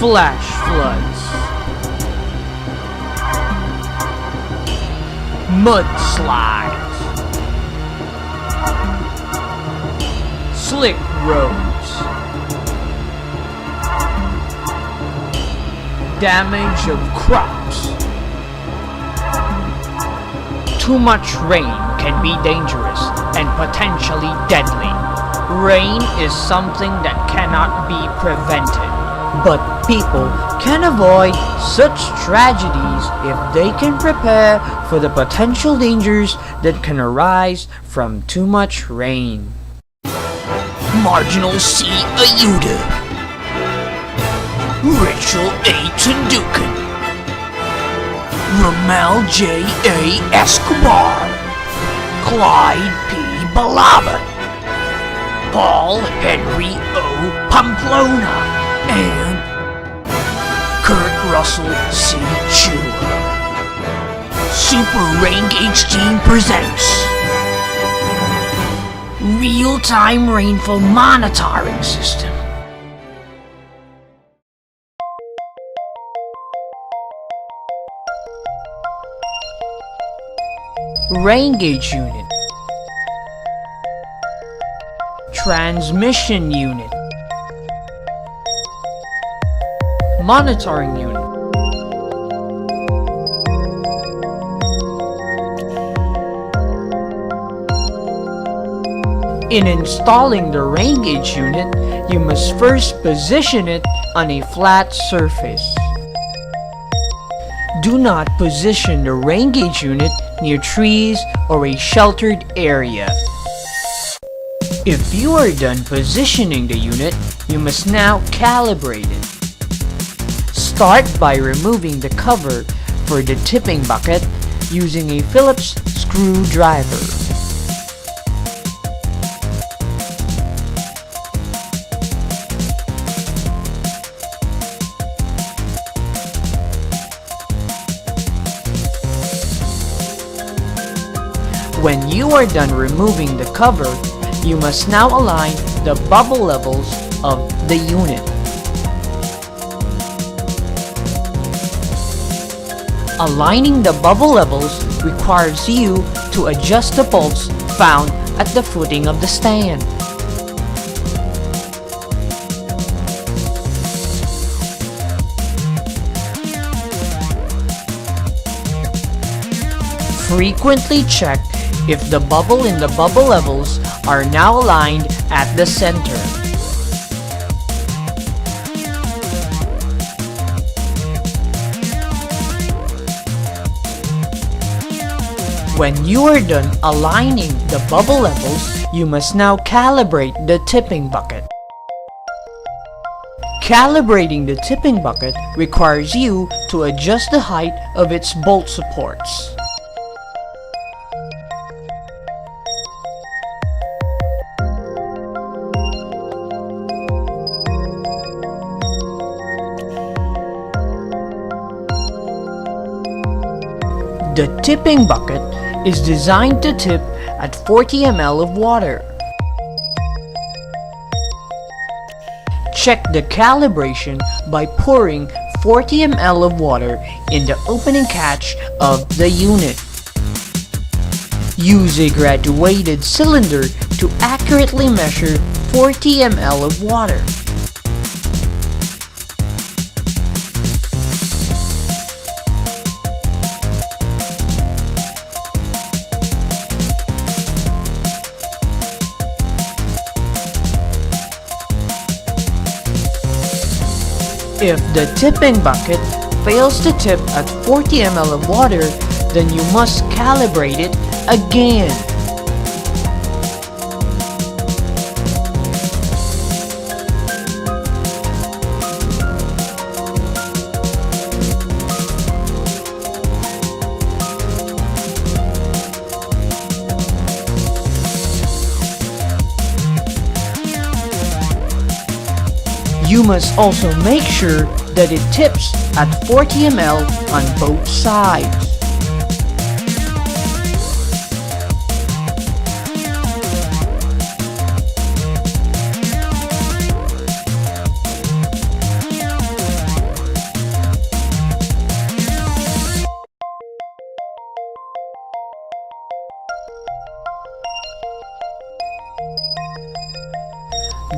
Flash floods, mudslides, slick roads, damage of crops. Too much rain can be dangerous and potentially deadly. Rain is something that cannot be prevented, but people can avoid such tragedies if they can prepare for the potential dangers that can arise from too much rain. Marginal C. Ayuda, Rachel A. Tundukan, Ramel J. A. Escobar, Clyde P. Balaba, Paul Henry O. Pamplona, and Kurt Russell C. Chua. Super Rain Gauge Team presents Real-Time Rainfall Monitoring System. Rain gauge unit, transmission unit, monitoring unit, in installing the rain gauge unit, you must first position it on a flat surface. Do not position the rain gauge unit near trees or a sheltered area. If you are done positioning the unit, you must now calibrate it. Start by removing the cover for the tipping bucket using a Phillips screwdriver. When you are done removing the cover, you must now align the bubble levels of the unit. Aligning the bubble levels requires you to adjust the bolts found at the footing of the stand. Frequently check if the bubble in the bubble levels are now aligned at the center. When you are done aligning the bubble levels, you must now calibrate the tipping bucket. Calibrating the tipping bucket requires you to adjust the height of its bolt supports. The tipping bucket is designed to tip at 40 ml of water. Check the calibration by pouring 40 ml of water in the opening catch of the unit. Use a graduated cylinder to accurately measure 40 ml of water. If the tipping bucket fails to tip at 40 ml of water, then you must calibrate it again. You must also make sure that it tips at 40 ml on both sides.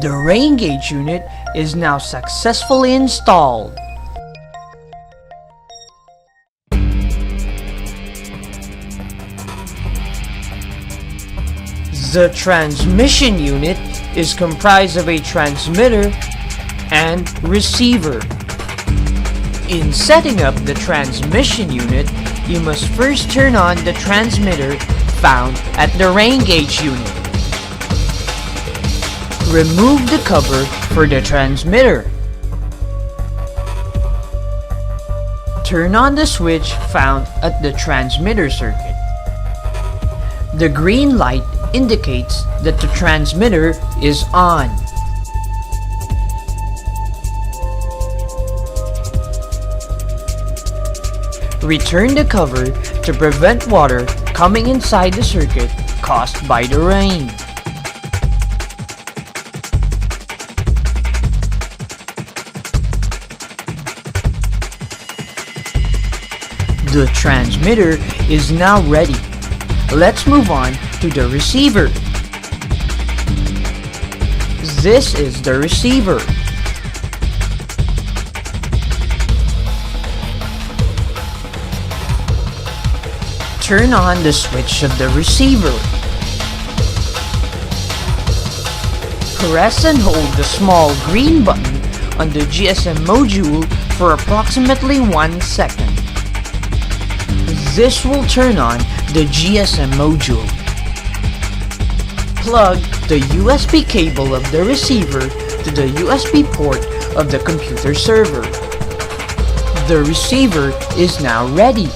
The rain gauge unit is now successfully installed. The transmission unit is comprised of a transmitter and receiver. In setting up the transmission unit, you must first turn on the transmitter found at the rain gauge unit. Remove the cover for the transmitter. Turn on the switch found at the transmitter circuit. The green light indicates that the transmitter is on. Return the cover to prevent water coming inside the circuit caused by the rain. The transmitter is now ready. Let's move on to the receiver. This is the receiver. Turn on the switch of the receiver. Press and hold the small green button on the GSM module for approximately 1 second. This will turn on the GSM module. Plug the USB cable of the receiver to the USB port of the computer server. The receiver is now ready.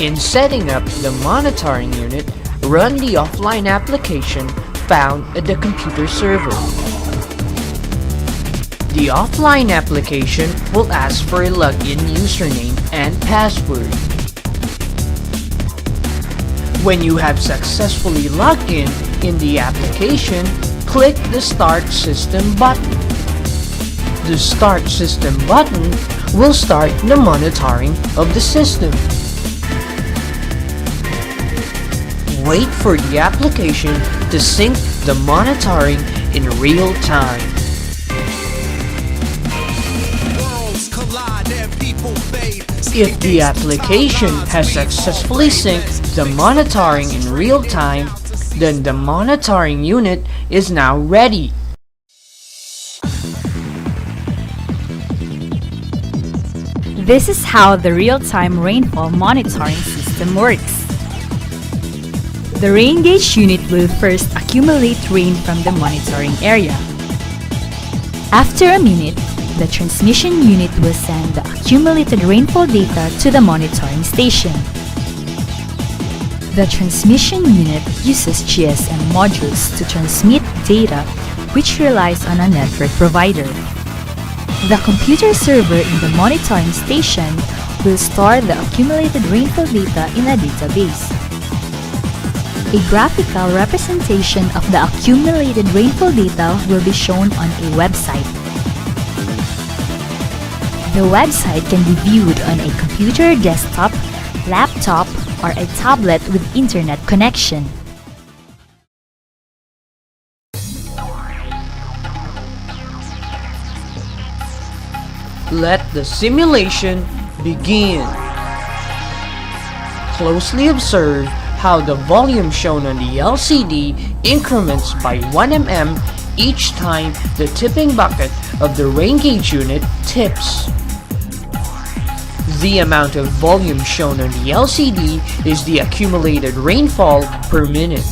In setting up the monitoring unit, run the offline application found at the computer server. The offline application will ask for a login username and password. When you have successfully logged in the application, click the Start System button. The Start System button will start the monitoring of the system. Wait for the application to sync the monitoring in real time. If the application has successfully synced the monitoring in real time, then the monitoring unit is now ready. This is how the real-time rainfall monitoring system works. The rain gauge unit will first accumulate rain from the monitoring area. After a minute, the transmission unit will send the accumulated rainfall data to the monitoring station. The transmission unit uses GSM modules to transmit data, which relies on a network provider. The computer server in the monitoring station will store the accumulated rainfall data in a database. A graphical representation of the accumulated rainfall data will be shown on a website. The website can be viewed on a computer desktop, laptop, or a tablet with internet connection. Let the simulation begin. Closely observe how the volume shown on the LCD increments by 1 mm each time the tipping bucket of the rain gauge unit tips. The amount of volume shown on the LCD is the accumulated rainfall per minute.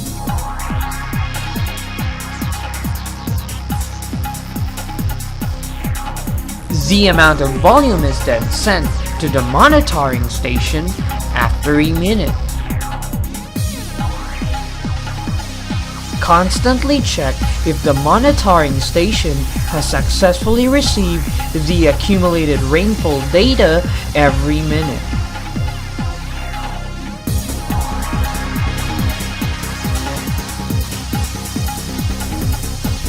The amount of volume is then sent to the monitoring station after a minute. Constantly check if the monitoring station has successfully received the accumulated rainfall data every minute.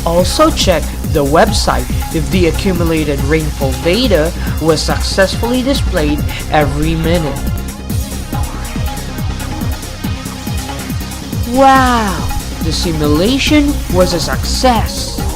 Also check the website if the accumulated rainfall data was successfully displayed every minute. Wow! The simulation was a success!